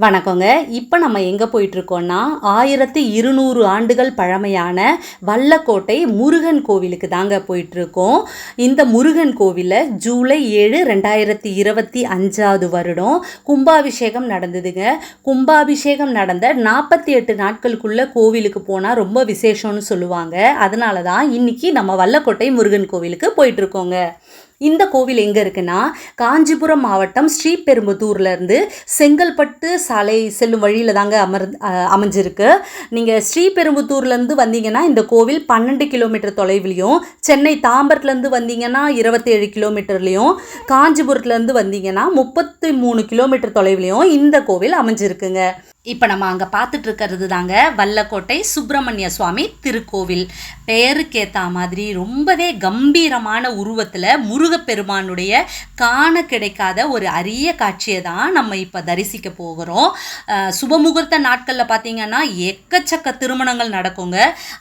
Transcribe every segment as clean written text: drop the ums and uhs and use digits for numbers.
வணக்கங்க. இப்போ நம்ம எங்கே போயிட்டுருக்கோன்னா 1200 ஆண்டுகள் பழமையான வல்லக்கோட்டை முருகன் கோவிலுக்கு தாங்க போயிட்டுருக்கோம். இந்த முருகன் கோவிலில் ஜூலை 7, 2025 வருடம் கும்பாபிஷேகம் நடந்ததுங்க. கும்பாபிஷேகம் நடந்த 48 நாட்களுக்குள்ளே கோவிலுக்கு போனால் ரொம்ப விசேஷம்னு சொல்லுவாங்க. அதனால தான் இன்றைக்கி நம்ம வல்லக்கோட்டை முருகன் கோவிலுக்கு போயிட்டுருக்கோங்க. இந்த கோவில் எங்கே இருக்குன்னா, காஞ்சிபுரம் மாவட்டம் ஸ்ரீபெரும்புதூர்லேருந்து செங்கல்பட்டு சாலை செல்லும் வழியில் தாங்க அமைஞ்சிருக்கு. நீங்கள் ஸ்ரீபெரும்புதூர்லேருந்து வந்தீங்கன்னா இந்த கோவில் 12 கிலோமீட்டர் தொலைவிலையும், சென்னை தாம்பரத்துலேருந்து வந்தீங்கன்னா 27 கிலோமீட்டர்லேயும், காஞ்சிபுரத்துலேருந்து வந்தீங்கன்னா 33 கிலோமீட்டர் தொலைவிலையும் இந்த கோவில் அமைஞ்சிருக்குங்க. இப்போ நம்ம அங்கே பார்த்துட்டு இருக்கிறது தாங்க வல்லக்கோட்டை சுப்பிரமணிய சுவாமி திருக்கோவில். பெயருக்கேற்ற மாதிரி ரொம்பவே கம்பீரமான உருவத்தில் முருகப்பெருமானுடைய காண கிடைக்காத ஒரு அரிய காட்சியை தான் நம்ம இப்போ தரிசிக்க போகிறோம். சுபமுகூர்த்த நாட்களில் பார்த்திங்கன்னா எக்கச்சக்க திருமணங்கள் நடக்குங்க.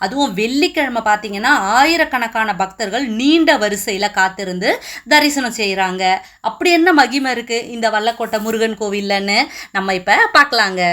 அதுவும் வெள்ளிக்கிழமை பார்த்திங்கன்னா ஆயிரக்கணக்கான பக்தர்கள் நீண்ட வரிசையில் காத்திருந்து தரிசனம் செய்கிறாங்க. அப்படி என்ன மகிமை இருக்குது இந்த வல்லக்கோட்டை முருகன் கோவில்லன்னு நம்ம இப்போ பார்க்கலாங்க.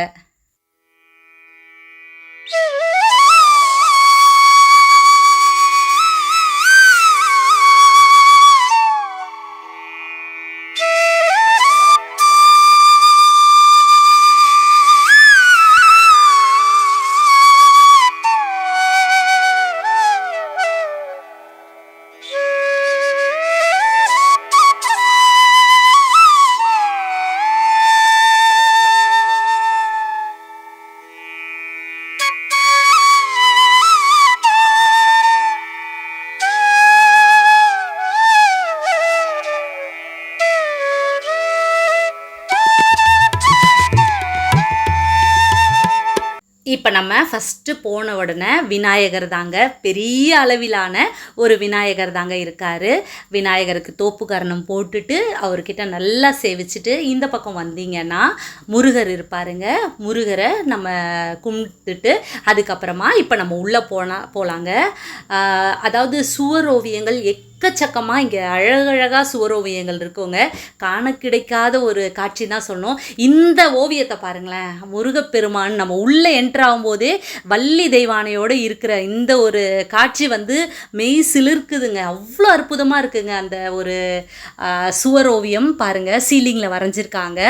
இப்போ நம்ம ஃபஸ்ட்டு போன உடனே விநாயகர் தாங்க, பெரிய அளவிலான ஒரு விநாயகர் தாங்க இருக்கார். விநாயகருக்கு தோப்புக்கரணம் போட்டுட்டு அவர்கிட்ட நல்லா சேவிச்சுட்டு இந்த பக்கம் வந்தீங்கன்னா முருகர் இருப்பாருங்க. முருகரை நம்ம கும்பிட்டுட்டு அதுக்கப்புறமா இப்போ நம்ம உள்ளே போகலாங்க. அதாவது சுவர் ஓவியங்கள் எக்கச்சக்கமாக இங்கே அழகழகாக சுவரோவியங்கள் இருக்குங்க. காண கிடைக்காத ஒரு காட்சி தான் சொல்லணும். இந்த ஓவியத்தை பாருங்களேன், முருகப்பெருமான் நம்ம உள்ளே என்ட்ராகும்போதே வள்ளி தெய்வானையோடு இருக்கிற இந்த ஒரு காட்சி மெய் சிலிர்க்குதுங்க. அவ்வளோ அற்புதமாக இருக்குங்க. அந்த ஒரு சுவரோவியம் பாருங்கள், சீலிங்கில் வரைஞ்சிருக்காங்க.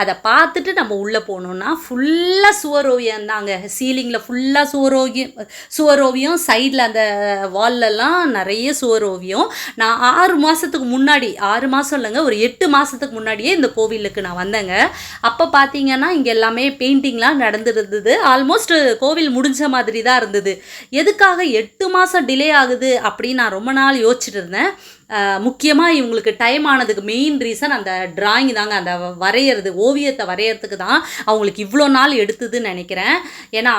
அதை பார்த்துட்டு நம்ம உள்ளே போனோம்னா ஃபுல்லாக சுவரோவியம் தாங்க. சீலிங்கில் ஃபுல்லாக சுவரோவியம், சைடில் அந்த வால்லெல்லாம் நிறைய சுவரோவியம். நான் 6 மாதத்துக்கு முன்னாடி, 6 மாதம் இல்லைங்க, ஒரு 8 மாதத்துக்கு முன்னாடியே இந்த கோவிலுக்கு நான் வந்தேங்க. அப்போ பார்த்தீங்கன்னா இங்கே எல்லாமே பெயிண்டிங்லாம் நடந்துருந்தது. ஆல்மோஸ்ட் கோவில் முடிஞ்ச மாதிரி தான் இருந்தது. எதுக்காக 8 மாதம் டிலே ஆகுது அப்படின்னு நான் ரொம்ப நாள் யோசிச்சுட்டு இருந்தேன். முக்கியமாக இவங்களுக்கு டைம் ஆனதுக்கு மெயின் ரீசன் அந்த டிராயிங் தாங்க. அந்த வரைகிறது, ஓவியத்தை வரைகிறதுக்கு தான் அவங்களுக்கு இவ்வளோ நாள் எடுத்ததுன்னு நினைக்கிறேன். ஏன்னா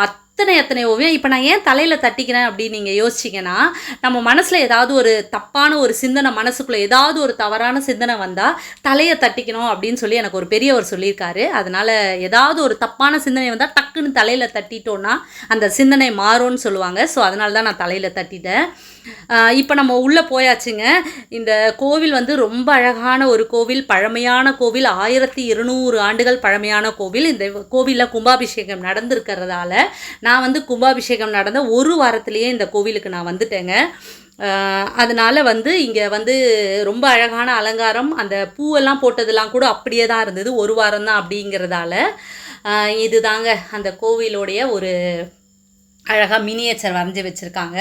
எத்தனை ஓவியம் இப்போ நான் ஏன் தலையில் தட்டிக்கிறேன் அப்படின்னு நீங்கள் யோசிச்சிங்கன்னா, நம்ம மனசில் ஏதாவது ஒரு தப்பான ஒரு சிந்தனை, மனசுக்குள்ளே ஏதாவது ஒரு தவறான சிந்தனை வந்தால் தலையை தட்டிக்கணும் அப்படின்னு சொல்லி எனக்கு ஒரு பெரியவர் சொல்லியிருக்காரு. அதனால் ஏதாவது ஒரு தப்பான சிந்தனை வந்தால் டக்குன்னு தலையில் தட்டிட்டோன்னா அந்த சிந்தனை மாறும்னு சொல்லுவாங்க. ஸோ அதனால தான் நான் தலையில் தட்டிட்டேன். இப்போ நம்ம உள்ளே போயாச்சுங்க. இந்த கோவில் ரொம்ப அழகான ஒரு கோவில், பழமையான கோவில், 1200 ஆண்டுகள் பழமையான கோவில். இந்த கோவிலில் கும்பாபிஷேகம் நடந்திருக்கிறதால நான் கும்பாபிஷேகம் நடந்த ஒரு வாரத்திலேயே இந்த கோவிலுக்கு நான் வந்துட்டேங்க. அதனால் இங்கே ரொம்ப அழகான அலங்காரம், அந்த பூவெல்லாம் போட்டதெல்லாம் கூட அப்படியே தான் இருந்தது. ஒரு வாரம் தான் அப்படிங்கிறதால இது தாங்க அந்த கோவிலோடைய ஒரு அழகாக மினியேச்சர் வரைஞ்சி வச்சுருக்காங்க.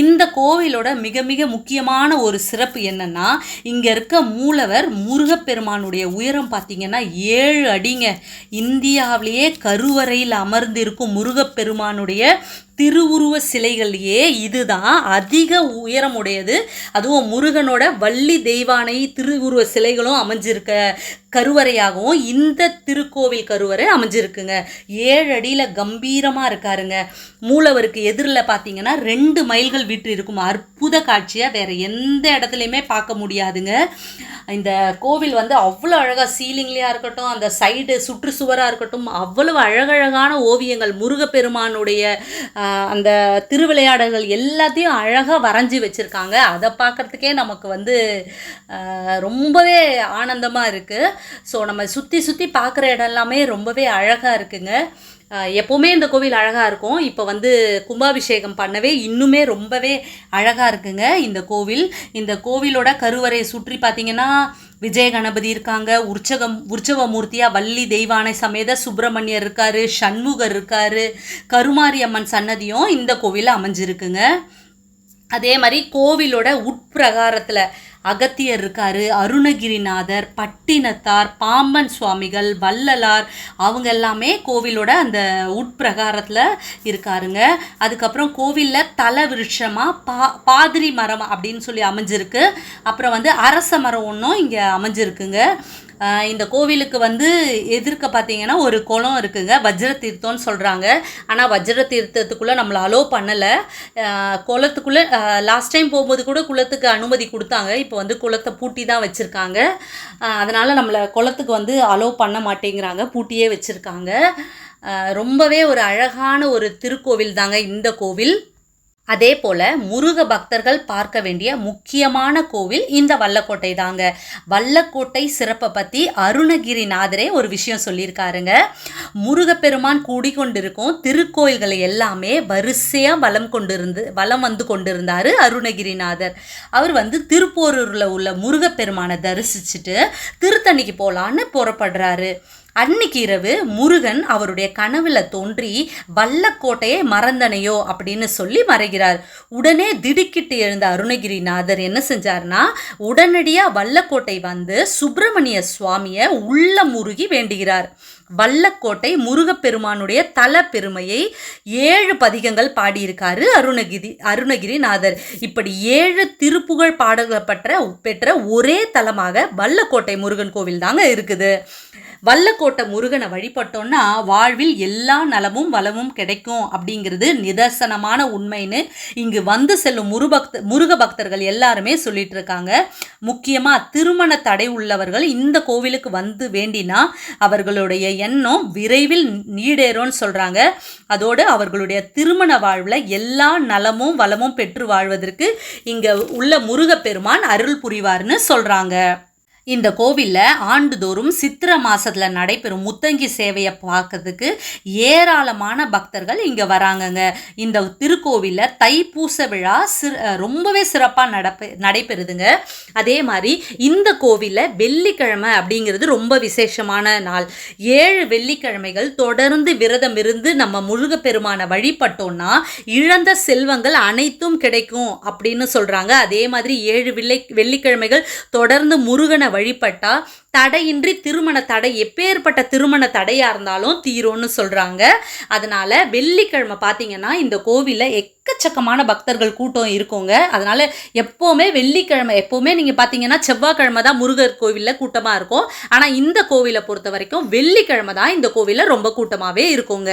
இந்த கோவிலோட மிக மிக முக்கியமான ஒரு சிறப்பு என்னென்னா, இங்கே இருக்க மூலவர் முருகப்பெருமானுடைய உயரம் பார்த்திங்கன்னா 7 அடிங்க. இந்தியாவிலேயே கருவறையில் அமர்ந்திருக்கும் முருகப்பெருமானுடைய திருவுருவ சிலைகள்லையே இதுதான் அதிக உயரமுடையது. அதுவும் முருகனோட வள்ளி தெய்வானை திருவுருவ சிலைகளும் அமைஞ்சிருக்க கருவறையாகவும் இந்த திருக்கோவில் கருவறை அமைஞ்சிருக்குங்க. 7 அடியில் கம்பீரமாக இருக்காருங்க. மூலவருக்கு எதிரில் பார்த்தீங்கன்னா 2 மைல்கள் விட்டு இருக்கும் அற்புத காட்சியாக வேறு எந்த இடத்துலையுமே பார்க்க முடியாதுங்க. இந்த கோவில் அவ்வளோ அழகாக, சீலிங்லேயாக இருக்கட்டும், அந்த சைடு சுற்றுச்சுவராக இருக்கட்டும், அவ்வளவு அழகழகான ஓவியங்கள், முருகப்பெருமானுடைய அந்த திருவிளையாடல்கள் எல்லாத்தையும் அழகாக வரைஞ்சி வச்சுருக்காங்க. அதை பார்க்குறதுக்கே நமக்கு வந்து ரொம்பவே ஆனந்தமாக இருக்குது. ஸோ நம்ம சுற்றி சுற்றி பார்க்குற இடம் எல்லாமே ரொம்பவே அழகாக இருக்குங்க. எப்போவுமே இந்த கோவில் அழகாக இருக்கும். இப்போ வந்து கும்பாபிஷேகம் பண்ணவே இன்னுமே ரொம்பவே அழகாக இருக்குங்க இந்த கோவில். இந்த கோவிலோட கருவறையை சுற்றி பார்த்திங்கன்னா விஜய கணபதி இருக்காங்க, உற்சவ மூர்த்தியாக வள்ளி தெய்வானை சமேத சுப்பிரமணியர் இருக்கார், சண்முகர் இருக்கார், கருமாரி அம்மன் சன்னதியும் இந்த கோவிலில் அமைஞ்சிருக்குங்க. அதே மாதிரி கோவிலோட உட்பிரகாரத்தில் அகத்தியர் இருக்கார், அருணகிரிநாதர், பட்டினத்தார், பாம்பன் சுவாமிகள், வள்ளலார் அவங்க எல்லாமே கோவிலோட அந்த உட்பிரகாரத்தில் இருக்காருங்க. அதுக்கப்புறம் கோவிலில் தல விருட்சமாக பாதிரி மரம் அப்படின்னு சொல்லி அமைஞ்சிருக்கு. அப்புறம் வந்து அரச மரம் ஒன்றும் இங்கே அமைஞ்சிருக்குங்க. இந்த கோவிலுக்கு வந்து எதிர்க்க பார்த்தீங்கன்னா ஒரு குளம் இருக்குங்க, வஜ்ர தீர்த்தம்னு சொல்கிறாங்க. ஆனால் வஜ்ர தீர்த்தத்துக்குள்ளே நம்மளை அலோவ் பண்ணலை. குளத்துக்குள்ளே லாஸ்ட் டைம் போகும்போது கூட குளத்துக்கு அனுமதி கொடுத்தாங்க. இப்போ வந்து குளத்தை பூட்டி தான் வச்சுருக்காங்க. அதனால் நம்மளை குளத்துக்கு வந்து அலோவ் பண்ண மாட்டேங்கிறாங்க, பூட்டியே வச்சுருக்காங்க. ரொம்பவே ஒரு அழகான ஒரு திருக்கோவில் தாங்க இந்த கோவில். அதே போல் முருக பக்தர்கள் பார்க்க வேண்டிய முக்கியமான கோவில் இந்த வல்லக்கோட்டை தாங்க. வல்லக்கோட்டை சிறப்பை பற்றி அருணகிரிநாதரே ஒரு விஷயம் சொல்லியிருக்காருங்க. முருகப்பெருமான் கூடிக்கொண்டிருக்கும் திருக்கோயில்களை எல்லாமே வரிசையாக வலம் வந்து கொண்டிருந்தார் அருணகிரிநாதர். அவர் வந்து திருப்போரூரில் உள்ள முருகப்பெருமானை தரிசிச்சுட்டு திருத்தணிக்கு போகலான்னு புறப்படுறாரு. அன்னைக்கு இரவு முருகன் அவருடைய கனவுல தோன்றி வல்லக்கோட்டையை மறந்தனையோ அப்படின்னு சொல்லி மறைகிறார். உடனே திடுக்கிட்டு எழுந்த அருணகிரிநாதர் என்ன செஞ்சார்னா உடனடியாக வல்லக்கோட்டை வந்து சுப்பிரமணிய சுவாமியை உள்ள முருகி வேண்டுகிறார். வல்லக்கோட்டை முருகப்பெருமானுடைய தல பெருமையை 7 பதிகங்கள் பாடியிருக்காரு அருணகிரிநாதர். இப்படி 7 திருப்புகழ் பாடல்கள் பெற்ற ஒரே தலமாக வல்லக்கோட்டை முருகன் கோவில் தாங்க இருக்குது. வல்லக்கோட்டை முருகனை வழிபட்டோன்னா வாழ்வில் எல்லா நலமும் வளமும் கிடைக்கும் அப்படிங்கிறது நிதர்சனமான உண்மைன்னு இங்கு வந்து செல்லும் முருக பக்தர்கள் எல்லாருமே சொல்லிட்டு இருக்காங்க. முக்கியமாக திருமண தடை உள்ளவர்கள் இந்த கோவிலுக்கு வந்து வேண்டினா அவர்களுடைய எண்ணம் விரைவில் நீடேறும்னு சொல்கிறாங்க. அதோடு அவர்களுடைய திருமண வாழ்வில் எல்லா நலமும் வளமும் பெற்று வாழ்வதற்கு இங்கே உள்ள முருகப்பெருமான் அருள் புரிவார்னு சொல்கிறாங்க. இந்த கோவிலில் ஆண்டுதோறும் சித்திரை மாதத்தில் நடைபெறும் முத்தங்கி சேவையை பார்க்கறதுக்கு ஏராளமான பக்தர்கள் இங்கே வராங்கங்க. இந்த திருக்கோவிலில் தைப்பூச விழா ரொம்பவே சிறப்பாக நடைபெறுதுங்க. அதே மாதிரி இந்த கோவிலில் வெள்ளிக்கிழமை அப்படிங்கிறது ரொம்ப விசேஷமான நாள். 7 வெள்ளிக்கிழமைகள் தொடர்ந்து விரதம் இருந்து நம்ம முருகப்பெருமானை வழிபட்டோன்னா இழந்த செல்வங்கள் அனைத்தும் கிடைக்கும் அப்படின்னு சொல்கிறாங்க. அதே மாதிரி 7 வெள்ளிக்கிழமைகள் தொடர்ந்து முருகனை வழிபட்டா தடையின்றி திருமண தடை எப்பேற்பட்ட திருமண தடையாக இருந்தாலும் தீரும்னு சொல்கிறாங்க. அதனால் வெள்ளிக்கிழமை பார்த்தீங்கன்னா இந்த கோவிலில் எக்கச்சக்கமான பக்தர்கள் கூட்டம் இருக்குங்க. அதனால் எப்போவுமே வெள்ளிக்கிழமை எப்போவுமே நீங்கள் பார்த்தீங்கன்னா செவ்வாய்க்கிழமை தான் முருகர் கோவிலில் கூட்டமாக இருக்கும். ஆனால் இந்த கோவிலை பொறுத்த வரைக்கும் வெள்ளிக்கிழமை தான் இந்த கோவிலில் ரொம்ப கூட்டமாகவே இருக்குங்க.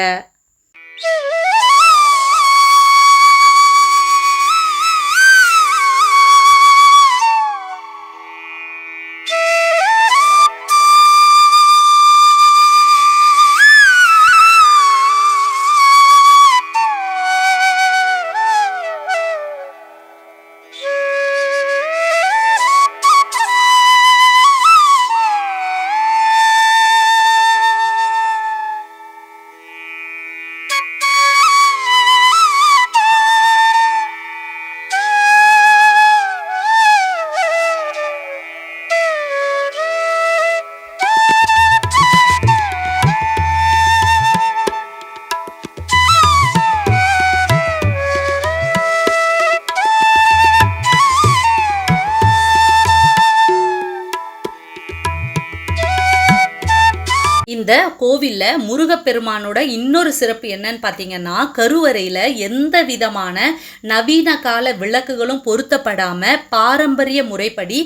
இந்த கோவிலில் முருகப்பெருமானோட இன்னொரு சிறப்பு என்னன்னு பார்த்தீங்கன்னா கருவறையில் எந்த விதமான நவீன கால விளக்குகளும் பொருத்தப்படாமல் பாரம்பரிய முறைப்படி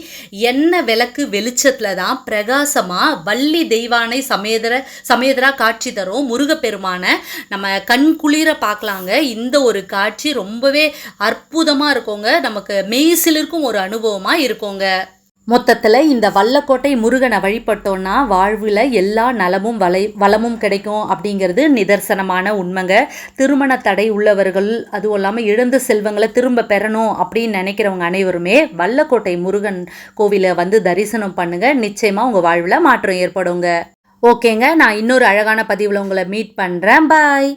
எண்ணெய் விளக்கு வெளிச்சத்தில் தான் பிரகாசமாக வள்ளி தெய்வானை சமேதரா காட்சி தரும் முருகப்பெருமானை நம்ம கண் குளிர பார்க்கலாங்க. இந்த ஒரு காட்சி ரொம்பவே அற்புதமாக இருக்குங்க. நமக்கு மெய்சிலிருக்கும் ஒரு அனுபவமாக இருக்குங்க. மொத்தத்தில் இந்த வல்லக்கோட்டை முருகனை வழிபட்டோன்னா வாழ்வில் எல்லா நலமும் வளமும் கிடைக்கும் அப்படிங்கிறது நிதர்சனமான உண்மைங்க. திருமண தடை உள்ளவர்கள், அதுவும் இல்லாமல் இழந்த செல்வங்களை திரும்ப பெறணும் அப்படின்னு நினைக்கிறவங்க அனைவருமே வல்லக்கோட்டை முருகன் கோவிலை வந்து தரிசனம் பண்ணுங்கள். நிச்சயமாக உங்கள் வாழ்வில் மாற்றம் ஏற்படுங்க. ஓகேங்க, நான் இன்னொரு அழகான பதிவில் உங்களை மீட் பண்ணுறேன். பாய்.